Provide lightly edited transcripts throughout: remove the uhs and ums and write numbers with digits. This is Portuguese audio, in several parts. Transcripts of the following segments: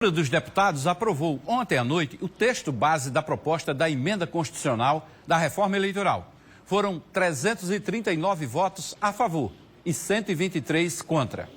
A Câmara dos Deputados aprovou ontem à noite o texto base da proposta da emenda constitucional da reforma eleitoral. Foram 339 votos a favor e 123 contra.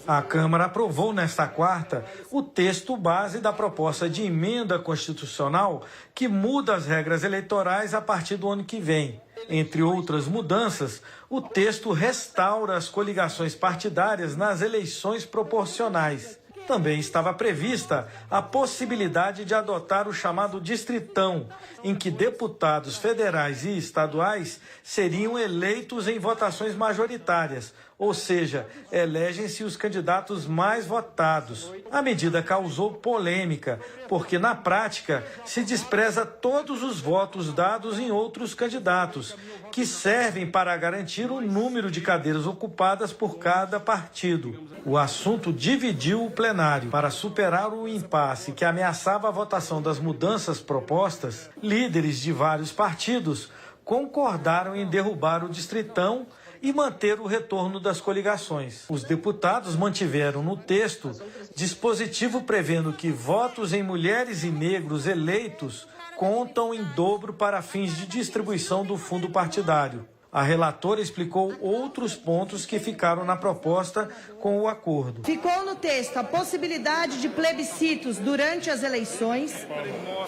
A Câmara aprovou nesta quarta o texto base da proposta de emenda constitucional que muda as regras eleitorais a partir do ano que vem. Entre outras mudanças, o texto restaura as coligações partidárias nas eleições proporcionais. Também estava prevista a possibilidade de adotar o chamado distritão, em que deputados federais e estaduais seriam eleitos em votações majoritárias, ou seja, elegem-se os candidatos mais votados. A medida causou polêmica, porque na prática se despreza todos os votos dados em outros candidatos, que servem para garantir o número de cadeiras ocupadas por cada partido. O assunto dividiu o plenário. Para superar o impasse que ameaçava a votação das mudanças propostas, líderes de vários partidos concordaram em derrubar o distritão e manter o retorno das coligações. Os deputados mantiveram no texto dispositivo prevendo que votos em mulheres e negros eleitos contam em dobro para fins de distribuição do fundo partidário. A relatora explicou outros pontos que ficaram na proposta com o acordo. Ficou no texto a possibilidade de plebiscitos durante as eleições.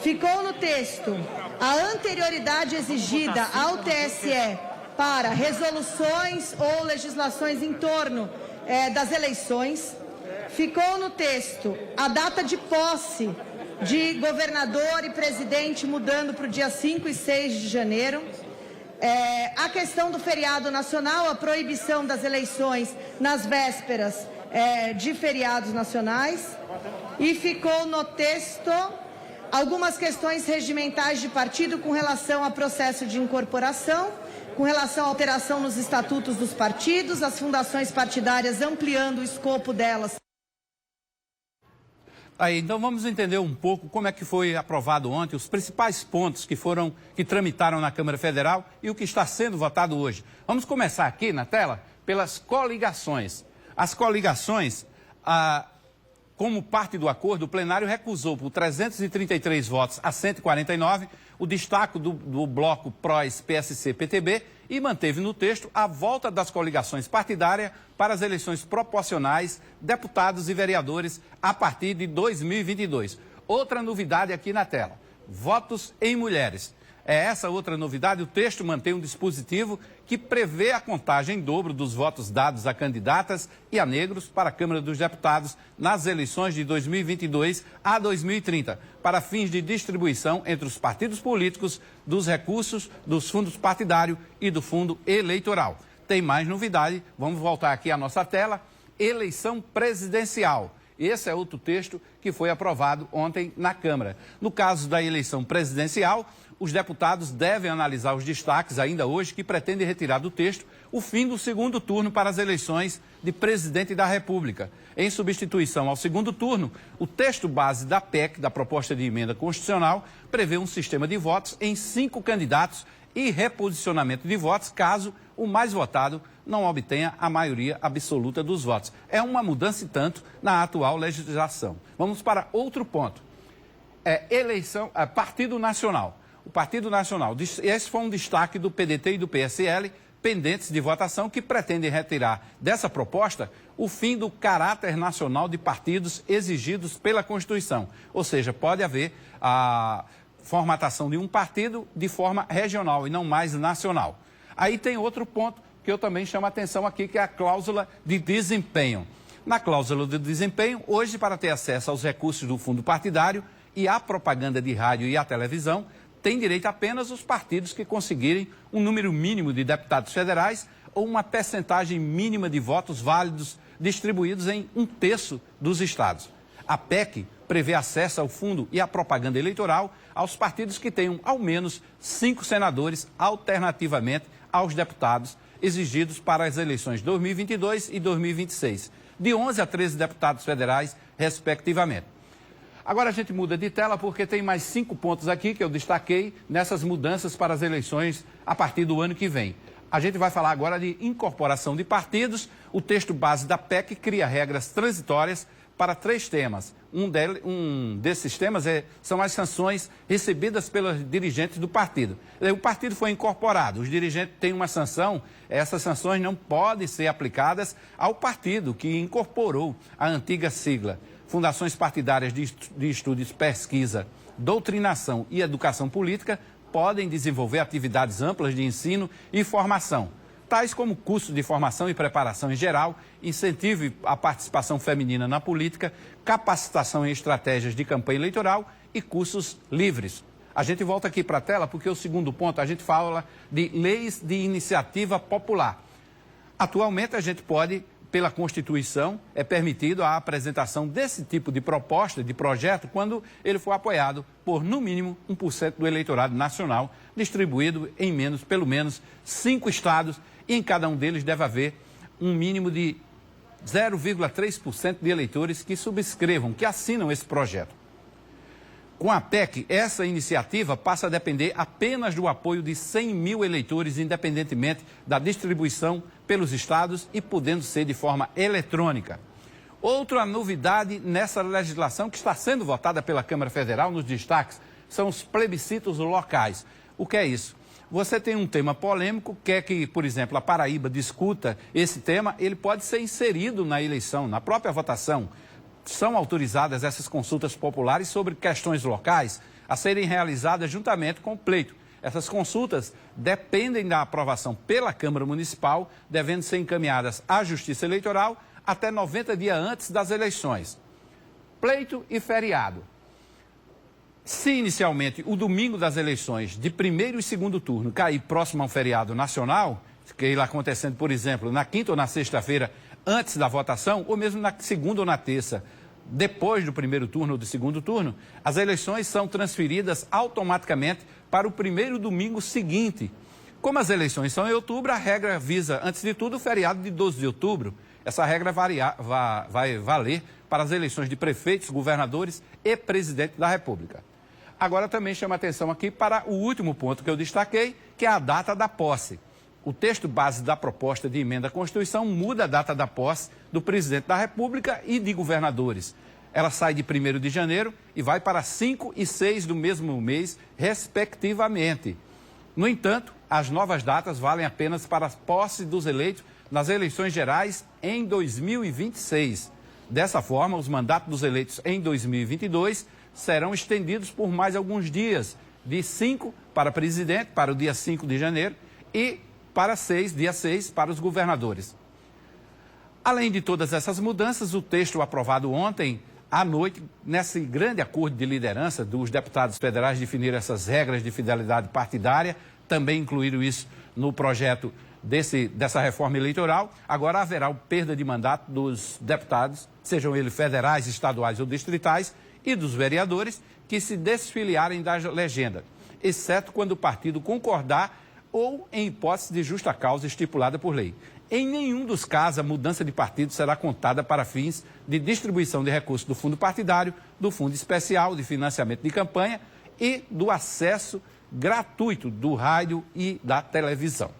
Ficou no texto a anterioridade exigida ao TSE para resoluções ou legislações em torno das eleições. Ficou no texto a data de posse de governador e presidente mudando para o dia 5 e 6 de janeiro. A questão do feriado nacional, a proibição das eleições nas vésperas de feriados nacionais. E ficou no texto algumas questões regimentais de partido com relação ao processo de incorporação, com relação à alteração nos estatutos dos partidos, as fundações partidárias ampliando o escopo delas. Aí, então vamos entender um pouco como é que foi aprovado ontem, os principais pontos que tramitaram na Câmara Federal e o que está sendo votado hoje. Vamos começar aqui na tela pelas coligações. As coligações, como parte do acordo, o plenário recusou por 333 votos a 149 o destaque do bloco PROS, PSC, PTB e manteve no texto a volta das coligações partidárias para as eleições proporcionais, deputados e vereadores a partir de 2022. Outra novidade aqui na tela, votos em mulheres. É essa outra novidade, o texto mantém um dispositivo que prevê a contagem em dobro dos votos dados a candidatas e a negros para a Câmara dos Deputados nas eleições de 2022 a 2030, para fins de distribuição entre os partidos políticos dos recursos dos fundos partidários e do fundo eleitoral. Tem mais novidade, vamos voltar aqui à nossa tela, eleição presidencial. Esse é outro texto que foi aprovado ontem na Câmara. No caso da eleição presidencial, os deputados devem analisar os destaques ainda hoje que pretendem retirar do texto o fim do segundo turno para as eleições de presidente da República. Em substituição ao segundo turno, o texto base da PEC, da proposta de emenda constitucional, prevê um sistema de votos em 5 candidatos e reposicionamento de votos caso o mais votado não obtenha a maioria absoluta dos votos. É uma mudança e tanto na atual legislação. Vamos para outro ponto. Partido Nacional. O Partido Nacional, esse foi um destaque do PDT e do PSL, pendentes de votação, que pretendem retirar dessa proposta o fim do caráter nacional de partidos exigidos pela Constituição. Ou seja, pode haver a formatação de um partido de forma regional e não mais nacional. Aí tem outro ponto que eu também chamo a atenção aqui, que é a cláusula de desempenho. Na cláusula de desempenho, hoje, para ter acesso aos recursos do fundo partidário e à propaganda de rádio e à televisão, tem direito apenas os partidos que conseguirem um número mínimo de deputados federais ou uma percentagem mínima de votos válidos distribuídos em 1/3 dos estados. A PEC prevê acesso ao fundo e à propaganda eleitoral aos partidos que tenham ao menos 5 senadores, alternativamente aos deputados exigidos para as eleições 2022 e 2026, de 11 a 13 deputados federais, respectivamente. Agora a gente muda de tela porque tem mais 5 pontos aqui que eu destaquei nessas mudanças para as eleições a partir do ano que vem. A gente vai falar agora de incorporação de partidos. O texto base da PEC cria regras transitórias para 3 temas. Um desses temas são as sanções recebidas pelos dirigentes do partido. O partido foi incorporado, os dirigentes têm uma sanção, essas sanções não podem ser aplicadas ao partido que incorporou a antiga sigla. Fundações partidárias de estudos, pesquisa, doutrinação e educação política podem desenvolver atividades amplas de ensino e formação, tais como cursos de formação e preparação em geral, incentivo à participação feminina na política, capacitação em estratégias de campanha eleitoral e cursos livres. A gente volta aqui para a tela porque o segundo ponto, a gente fala de leis de iniciativa popular. Atualmente a gente pode, pela Constituição, é permitido a apresentação desse tipo de proposta, de projeto, quando ele for apoiado por, no mínimo, 1% do eleitorado nacional, distribuído em pelo menos 5 estados, e em cada um deles deve haver um mínimo de 0,3% de eleitores que subscrevam, que assinam esse projeto. Com a PEC, essa iniciativa passa a depender apenas do apoio de 100 mil eleitores, independentemente da distribuição pelos estados e podendo ser de forma eletrônica. Outra novidade nessa legislação que está sendo votada pela Câmara Federal, nos destaques, são os plebiscitos locais. O que é isso? Você tem um tema polêmico, quer que, por exemplo, a Paraíba discuta esse tema, ele pode ser inserido na eleição, na própria votação. São autorizadas essas consultas populares sobre questões locais a serem realizadas juntamente com o pleito. Essas consultas dependem da aprovação pela Câmara Municipal, devendo ser encaminhadas à Justiça Eleitoral até 90 dias antes das eleições. Pleito e feriado. Se inicialmente o domingo das eleições de primeiro e segundo turno cair próximo a um feriado nacional, que irá acontecendo, por exemplo, na quinta ou na sexta-feira antes da votação, ou mesmo na segunda ou na terça, depois do primeiro turno ou do segundo turno, as eleições são transferidas automaticamente para o primeiro domingo seguinte. Como as eleições são em outubro, a regra visa, antes de tudo, o feriado de 12 de outubro. Essa regra vai valer para as eleições de prefeitos, governadores e presidente da República. Agora também chama atenção aqui para o último ponto que eu destaquei, que é a data da posse. O texto base da proposta de emenda à Constituição muda a data da posse do presidente da República e de governadores. Ela sai de 1º de janeiro e vai para 5 e 6 do mesmo mês, respectivamente. No entanto, as novas datas valem apenas para a posse dos eleitos nas eleições gerais em 2026. Dessa forma, os mandatos dos eleitos em 2022 serão estendidos por mais alguns dias, de 5 para presidente, para o dia 5 de janeiro, e para dia 6 para os governadores. Além de todas essas mudanças, o texto aprovado ontem à noite, nesse grande acordo de liderança dos deputados federais, definiram essas regras de fidelidade partidária, também incluíram isso no projeto dessa reforma eleitoral. Agora haverá perda de mandato dos deputados, sejam eles federais, estaduais ou distritais, e dos vereadores que se desfiliarem da legenda, exceto quando o partido concordar ou em hipótese de justa causa estipulada por lei. Em nenhum dos casos, a mudança de partido será contada para fins de distribuição de recursos do fundo partidário, do fundo especial de financiamento de campanha e do acesso gratuito do rádio e da televisão.